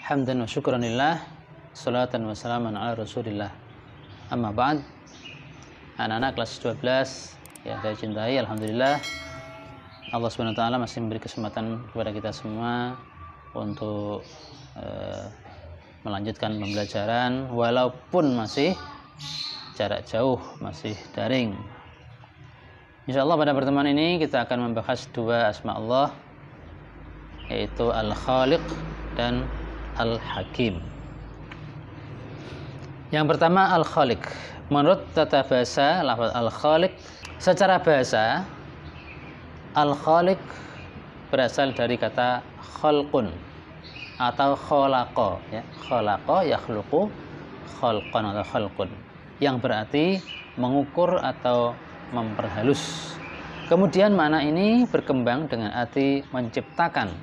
Hamdan wa syukran lillah, salatan wa salaman ala rasulillah. Amma ba'd. Anak-anak kelas 12 yang saya cintai, alhamdulillah Allah SWT masih memberi kesempatan kepada kita semua untuk melanjutkan pembelajaran walaupun masih jarak jauh, masih daring. Insyaallah pada pertemuan ini kita akan membahas dua asma Allah, yaitu Al-Khaliq dan Al-Hakim. Yang pertama Al-Khaliq. Menurut tata bahasa lafaz Al-Khaliq, secara bahasa Al-Khaliq berasal dari kata khalqun atau khalaqa, ya. Khalaqa yakhluqu khalqan atau khalqun, yang berarti mengukur atau memperhalus. Kemudian makna ini berkembang dengan arti menciptakan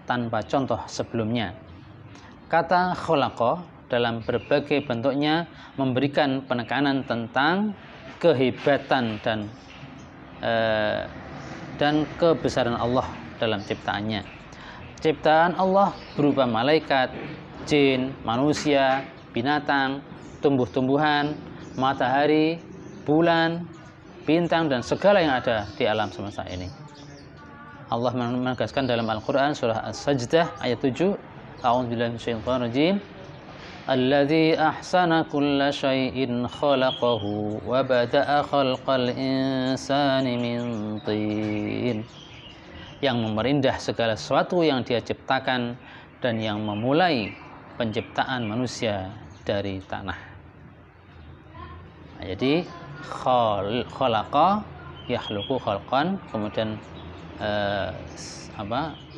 tanpa contoh sebelumnya. Kata khalaqa dalam berbagai bentuknya memberikan penekanan tentang kehebatan dan kebesaran Allah dalam ciptaannya. Ciptaan Allah berupa malaikat, jin, manusia, binatang, tumbuh-tumbuhan, matahari, bulan, bintang, dan segala yang ada di alam semesta ini. Allah menegaskan dalam Al-Quran surah As-Sajdah ayat 7, A'udzubillahi minasyaitonir rajim. Alladzi ahsana kulla syai'in khalaqahu wa bada'a khalqal insani min tin. Yang memerindah segala sesuatu yang Dia ciptakan dan yang memulai penciptaan manusia dari tanah. Nah, jadi khalaqa yakhluqu khalqan, kemudian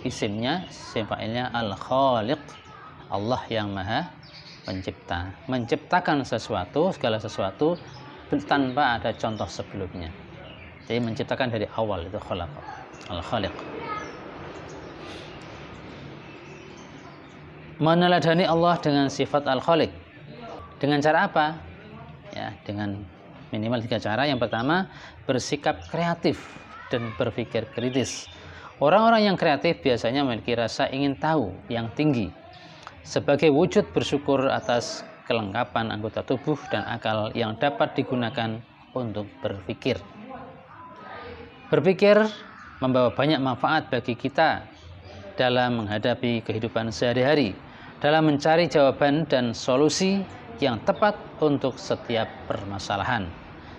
isimnya, isim fa'ilnya Al-Khaliq, Allah yang maha pencipta, menciptakan sesuatu, segala sesuatu tanpa ada contoh sebelumnya. Jadi menciptakan dari awal, itu khalaqa, Al-Khaliq. Meneladani Allah dengan sifat Al-Khaliq dengan cara apa? Ya, dengan minimal 3 cara. Yang pertama, bersikap kreatif dan berpikir kritis. Orang-orang yang kreatif biasanya memiliki rasa ingin tahu yang tinggi sebagai wujud bersyukur atas kelengkapan anggota tubuh dan akal yang dapat digunakan untuk berpikir. Berpikir membawa banyak manfaat bagi kita dalam menghadapi kehidupan sehari-hari, dalam mencari jawaban dan solusi yang tepat untuk setiap permasalahan.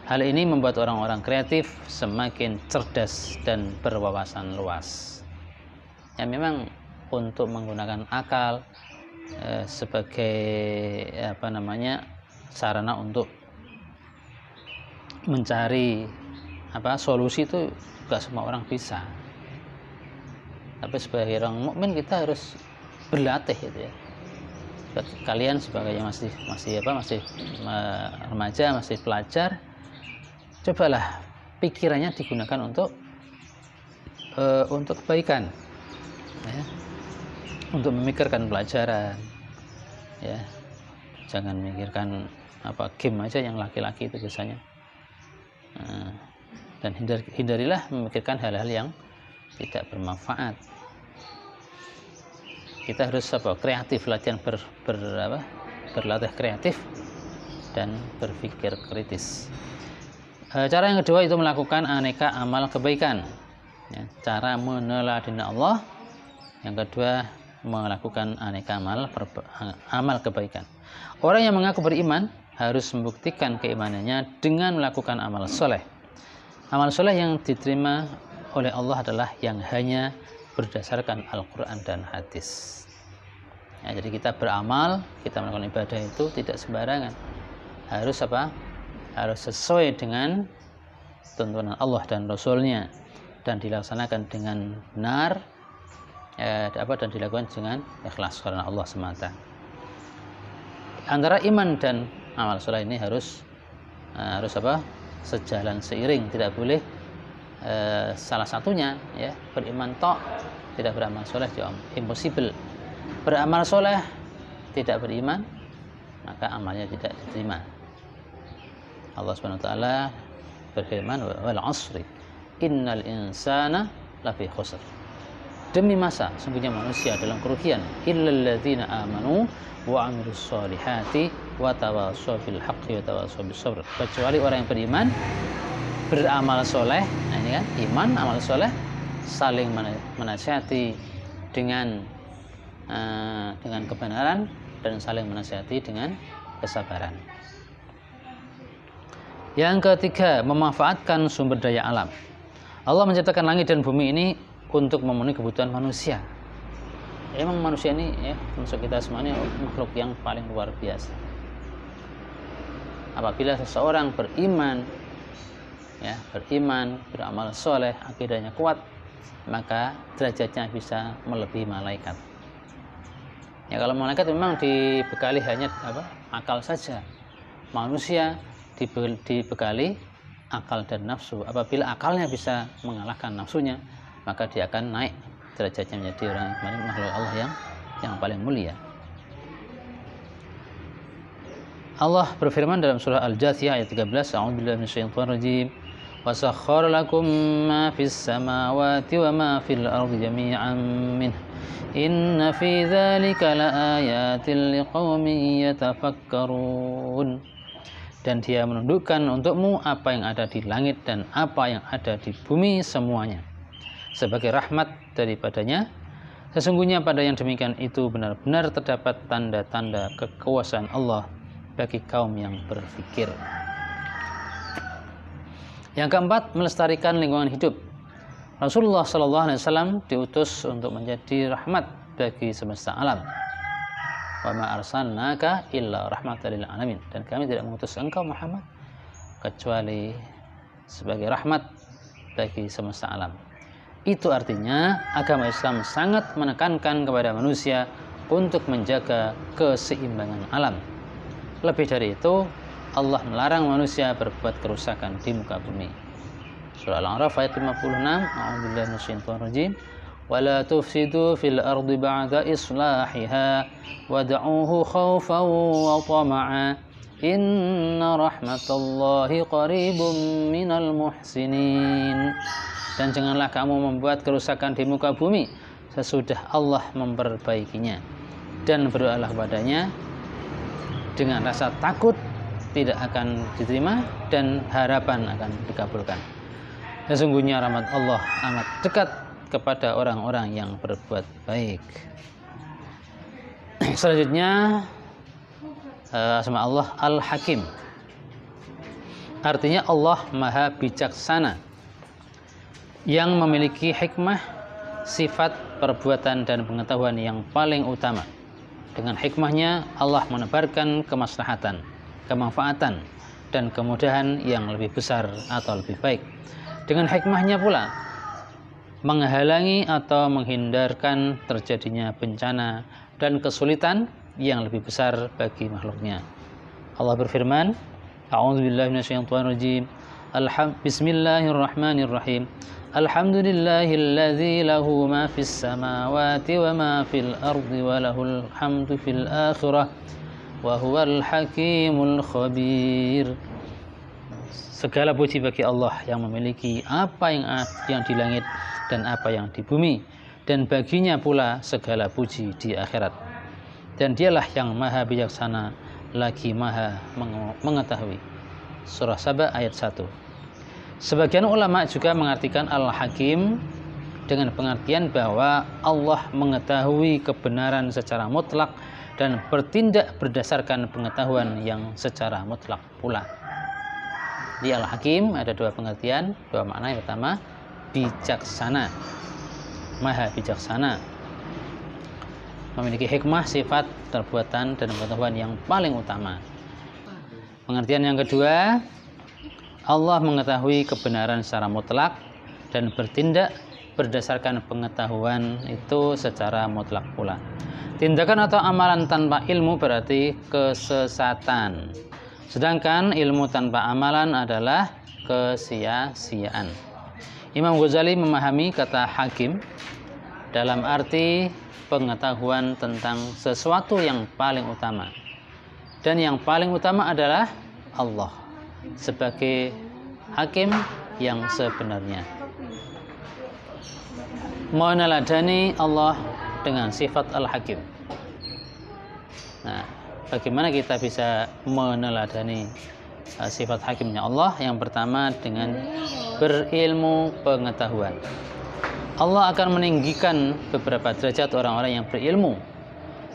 Hal ini membuat orang-orang kreatif semakin cerdas dan berwawasan luas. Ya, memang untuk menggunakan akal sebagai sarana untuk mencari solusi itu juga semua orang bisa. Tapi sebagai orang mukmin kita harus berlatih, gitu ya. Kalian sebagai yang masih remaja, masih pelajar, cobalah pikirannya digunakan untuk kebaikan, ya. Untuk memikirkan pelajaran, ya. Jangan memikirkan game aja yang laki-laki itu biasanya. Dan hindarilah memikirkan hal-hal yang tidak bermanfaat. Kita harus kreatif, latihan berlatih kreatif dan berpikir kritis. Cara yang kedua itu melakukan aneka amal kebaikan, ya, cara meneladani Allah. Yang kedua, melakukan aneka amal kebaikan. Orang yang mengaku beriman harus membuktikan keimanannya dengan melakukan amal soleh. Amal soleh yang diterima oleh Allah adalah yang hanya berdasarkan Al-Quran dan hadis. Ya, jadi kita beramal, kita melakukan ibadah itu tidak sembarangan. Harus harus sesuai dengan tuntunan Allah dan Rasulnya, dan dilaksanakan dengan benar, dan dilakukan dengan ikhlas karena Allah semata. Antara iman dan amal soleh ini harus sejalan seiring, tidak boleh salah satunya, ya, beriman tok tidak beramal soleh, impossible. Beramal soleh tidak beriman, maka amalnya tidak diterima. Allah SWT berfirman, wal asri innal insana lafi khusr. demi masa sungguhnya manusia dalam kerugian illal ladzina amanu wa amilus solihati wa tawassaw bil haqqi wa tawassaw bis sabr, kecuali orang yang beriman, beramal soleh. Nah ini kan iman, amal soleh, saling menasihati dengan kebenaran dan saling menasihati dengan kesabaran. Yang ketiga, memanfaatkan sumber daya alam. Allah menciptakan langit dan bumi ini untuk memenuhi kebutuhan manusia. Emang manusia ini ya, termasuk kita semua ini makhluk yang paling luar biasa. Apabila seseorang beriman, ya, beramal soleh, akidahnya kuat, maka derajatnya bisa melebihi malaikat. Ya kalau malaikat memang dibekali hanya akal saja. Manusia dibekali akal dan nafsu. Apabila akalnya bisa mengalahkan nafsunya, maka dia akan naik derajatnya menjadi orang makhluk Allah yang paling mulia. Allah berfirman dalam surah Al-Jathiyah ayat 13, A'udzubillahi minasyaitonir rajim. Wa sakhkhara lakum ma fis samawati wa ma fil ardi jami'an minhu. Inna fi dzalika laayatil liqaumin yatafakkarun. Dan dia menundukkan untukmu apa yang ada di langit dan apa yang ada di bumi semuanya sebagai rahmat daripadanya. Sesungguhnya pada yang demikian itu benar-benar terdapat tanda-tanda kekuasaan Allah bagi kaum yang berfikir. Yang keempat, melestarikan lingkungan hidup. Rasulullah SAW diutus untuk menjadi rahmat bagi semesta alam. Wa ma arsalnaka illa rahmatan lil alamin, dan kami tidak mengutus engkau Muhammad kecuali sebagai rahmat bagi semesta alam. Itu artinya agama Islam sangat menekankan kepada manusia untuk menjaga keseimbangan alam. Lebih dari itu, Allah melarang manusia berbuat kerusakan di muka bumi. Surah Al-A'raf ayat 56, A'udzubillahi minasyaitonir rajim. ولا تفسدوا في الأرض بعد إصلاحها ودعوه خوفا وطمعا إن رحمة الله قريب من المحسنين. Dan janganlah kamu membuat kerusakan di muka bumi sesudah Allah memperbaikinya, dan berdoalah kepadanya dengan rasa takut tidak akan diterima dan harapan akan dikabulkan. Sesungguhnya rahmat Allah amat dekat kepada orang-orang yang berbuat baik. Selanjutnya, asma Allah Al-Hakim. Artinya Allah Maha Bijaksana yang memiliki hikmah, sifat, perbuatan, dan pengetahuan yang paling utama. Dengan hikmahnya Allah menebarkan kemaslahatan, kemanfaatan, dan kemudahan yang lebih besar atau lebih baik. Dengan hikmahnya pula menghalangi atau menghindarkan terjadinya bencana dan kesulitan yang lebih besar bagi makhluknya. Allah berfirman, A'udzubillahi minasyaitonir rajim. Bismillahirrahmanirrahim. Alhamdulillahilladzi lahu ma fis samawati wa ma fil ardi wa lahul hamdu fil akhirah wa huwal hakimul khabir. Segala puji bagi Allah yang memiliki apa yang di langit dan apa yang di bumi, dan baginya pula segala puji di akhirat. Dan dialah yang maha bijaksana lagi maha mengetahui. Surah Saba ayat 1. Sebagian ulama juga mengartikan Al-Hakim dengan pengertian bahwa Allah mengetahui kebenaran secara mutlak dan bertindak berdasarkan pengetahuan yang secara mutlak pula. Di Al-Hakim ada dua pengertian, dua makna. Yang pertama, bijaksana, maha bijaksana, memiliki hikmah, sifat, perbuatan, dan pengetahuan yang paling utama. Pengertian yang kedua, Allah mengetahui kebenaran secara mutlak dan bertindak berdasarkan pengetahuan itu secara mutlak pula. Tindakan atau amalan tanpa ilmu berarti kesesatan, sedangkan ilmu tanpa amalan adalah kesia-siaan. Imam Ghazali memahami kata hakim dalam arti pengetahuan tentang sesuatu yang paling utama, dan yang paling utama adalah Allah sebagai hakim yang sebenarnya. meneladani Allah dengan sifat Al-Hakim. Nah, bagaimana kita bisa meneladani sifat hakimnya Allah? Yang pertama dengan berilmu pengetahuan. Allah akan meninggikan beberapa derajat orang-orang yang berilmu.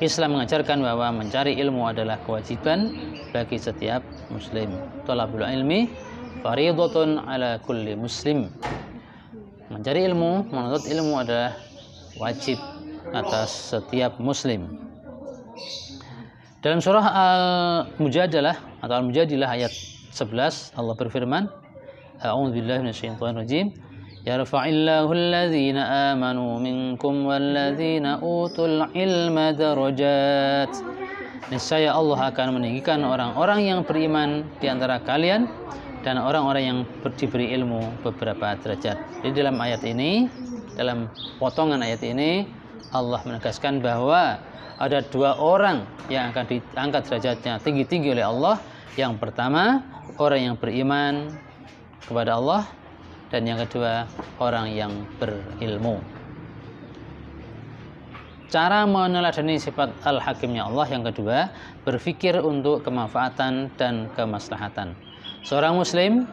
Islam mengajarkan bahwa mencari ilmu adalah kewajiban bagi setiap muslim. Thalabul ilmi fardhatun ala kulli muslim. Mencari ilmu, menuntut ilmu adalah wajib atas setiap muslim. Dalam surah Al-Mujadilah atau Al-Mujadilah ayat 11 Allah berfirman, A'udzubillahi minasyaitonir rajim. Yarfa'illahu alladhina amanu minkum walladzina utul ilma darajat. Niscaya Allah akan meninggikan orang-orang yang beriman di antara kalian dan orang-orang yang diberi ilmu beberapa derajat. Jadi dalam ayat ini, dalam potongan ayat ini, Allah menegaskan bahwa ada dua orang yang akan diangkat derajatnya tinggi-tinggi oleh Allah. Yang pertama, orang yang beriman kepada Allah, dan yang kedua, orang yang berilmu. Cara meneladani sifat Al-Hakimnya Allah yang kedua, berpikir untuk kemanfaatan dan kemaslahatan. Seorang muslim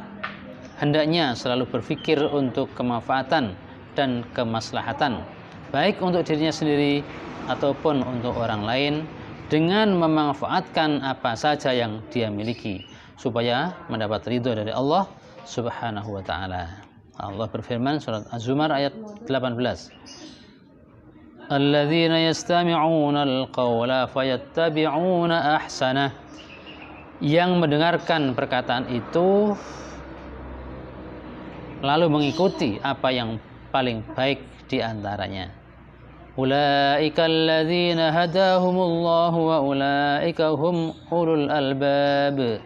hendaknya selalu berpikir untuk kemanfaatan dan kemaslahatan, baik untuk dirinya sendiri ataupun untuk orang lain, dengan memanfaatkan apa saja yang dia miliki supaya mendapat ridho dari Allah Subhanahu wa ta'ala. Allah berfirman surat Az-Zumar ayat 18. Alladzina yastami'una al-qawla fayattabi'una ahsanah. Yang mendengarkan perkataan itu lalu mengikuti apa yang paling baik di antaranya. Ulaika alladzina hadahumullahu wa ulaika hum ulul albab.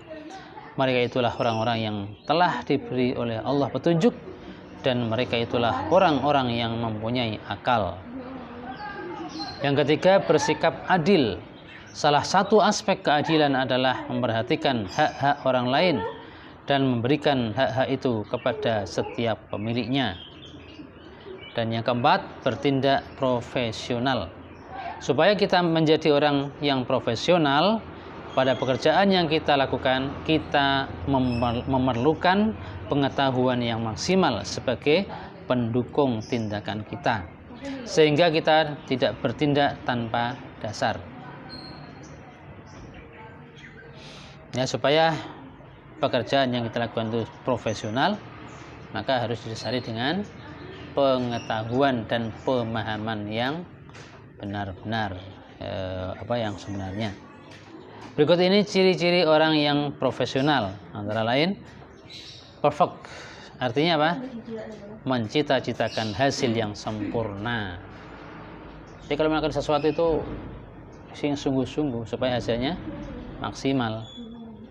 Mereka itulah orang-orang yang telah diberi oleh Allah petunjuk, dan mereka itulah orang-orang yang mempunyai akal. Yang ketiga, bersikap adil. Salah satu aspek keadilan adalah memperhatikan hak-hak orang lain dan memberikan hak-hak itu kepada setiap pemiliknya. Dan yang keempat, bertindak profesional. Supaya kita menjadi orang yang profesional pada pekerjaan yang kita lakukan, kita memerlukan pengetahuan yang maksimal sebagai pendukung tindakan kita, sehingga kita tidak bertindak tanpa dasar. Ya, supaya pekerjaan yang kita lakukan itu profesional, maka harus didasari dengan pengetahuan dan pemahaman yang benar-benar yang sebenarnya. Berikut ini ciri-ciri orang yang profesional, antara lain perfect, artinya apa? Mencita-citakan hasil yang sempurna. Jadi kalau melakukan sesuatu itu sungguh-sungguh supaya hasilnya maksimal.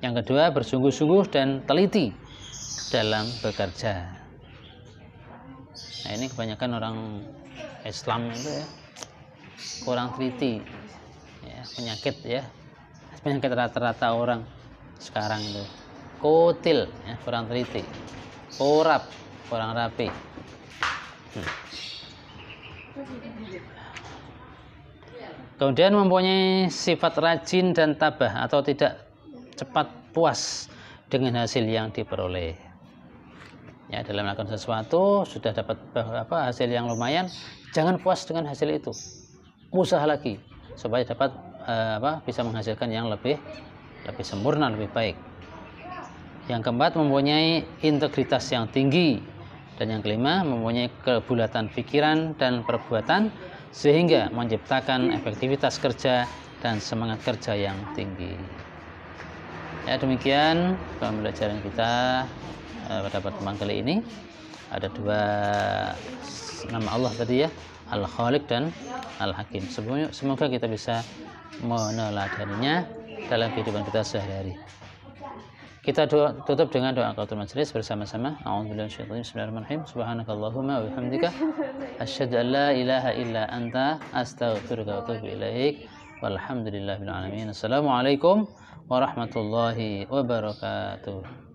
Yang kedua, bersungguh-sungguh dan teliti dalam bekerja. Nah, ini kebanyakan orang Islam itu ya kurang teliti, ya, penyakit rata-rata orang sekarang itu kutil, ya, kurang teliti, kurap, kurang rapi. Kemudian mempunyai sifat rajin dan tabah atau tidak cepat puas dengan hasil yang diperoleh. Ya, dalam melakukan sesuatu sudah dapat hasil yang lumayan, jangan puas dengan hasil itu, usaha lagi supaya dapat bisa menghasilkan yang lebih sempurna, lebih baik. Yang keempat, mempunyai integritas yang tinggi, dan yang kelima, mempunyai kebulatan pikiran dan perbuatan sehingga menciptakan efektivitas kerja dan semangat kerja yang tinggi. Ya, demikian pembelajaran kita pada pertemuan kali ini. Ada dua nama Allah tadi ya, Al-Khaliq dan Al-Hakim. Semoga kita bisa meneladaninya dalam kehidupan kita sehari-hari. Kita tutup dengan doa kafatul majelis bersama-sama. A'udzubillahi minasyaitonir rajim. Bismillahirrahmanirrahim. Subhanakallahumma wa bihamdika asyhadu an la ilaha illa anta astaghfiruka wa atubu ilaik. Walhamdulillahil alamin. Assalamualaikum warahmatullahi wabarakatuh.